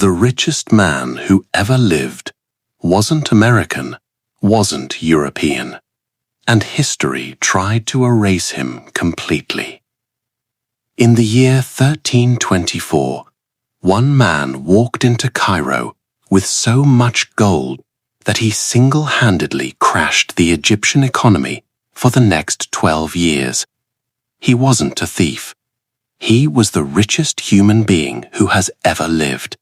The richest man who ever lived wasn't American, wasn't European, and history tried to erase him completely. In the year 1324, one man walked into Cairo with so much gold that he single-handedly crashed the Egyptian economy for the next 12 years. He wasn't a thief. He was the richest human being who has ever lived,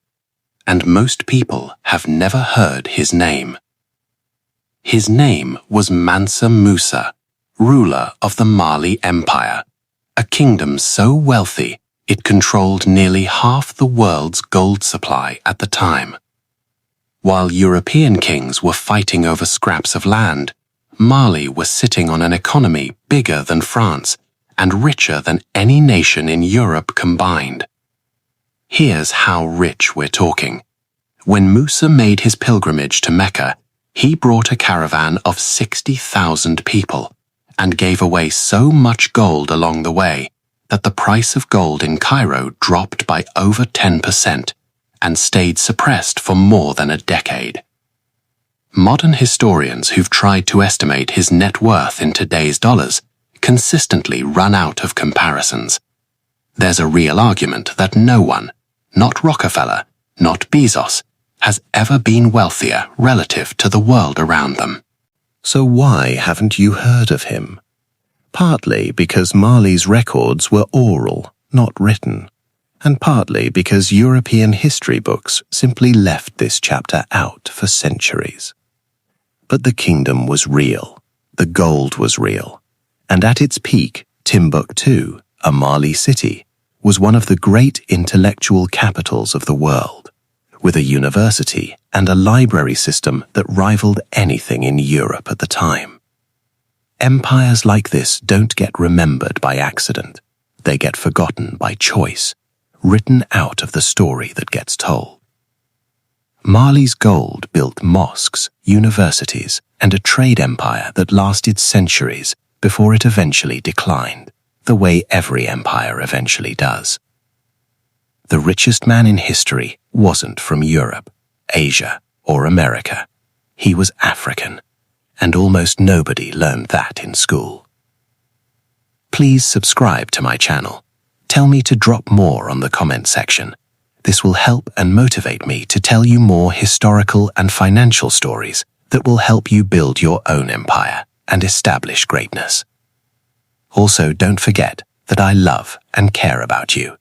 and most people have never heard his name. His name was Mansa Musa, ruler of the Mali Empire, a kingdom so wealthy it controlled nearly half the world's gold supply at the time. While European kings were fighting over scraps of land, Mali was sitting on an economy bigger than France and richer than any nation in Europe combined. Here's how rich we're talking. When Musa made his pilgrimage to Mecca, he brought a caravan of 60,000 people and gave away so much gold along the way that the price of gold in Cairo dropped by over 10% and stayed suppressed for more than a decade. Modern historians who've tried to estimate his net worth in today's dollars consistently run out of comparisons. There's a real argument that no one, not Rockefeller, not Bezos, has ever been wealthier relative to the world around them. So why haven't you heard of him? Partly because Mali's records were oral, not written, and partly because European history books simply left this chapter out for centuries. But the kingdom was real, the gold was real, and at its peak, Timbuktu, a Mali city, was one of the great intellectual capitals of the world, with a university and a library system that rivaled anything in Europe at the time. Empires like this don't get remembered by accident. They get forgotten by choice, written out of the story that gets told. Mali's gold built mosques, universities, and a trade empire that lasted centuries before it eventually declined, the way every empire eventually does. The richest man in history wasn't from Europe, Asia, or America. He was African, and almost nobody learned that in school. Please subscribe to my channel. Tell me to drop more on the comment section. This will help and motivate me to tell you more historical and financial stories that will help you build your own empire and establish greatness. Also, don't forget that I love and care about you.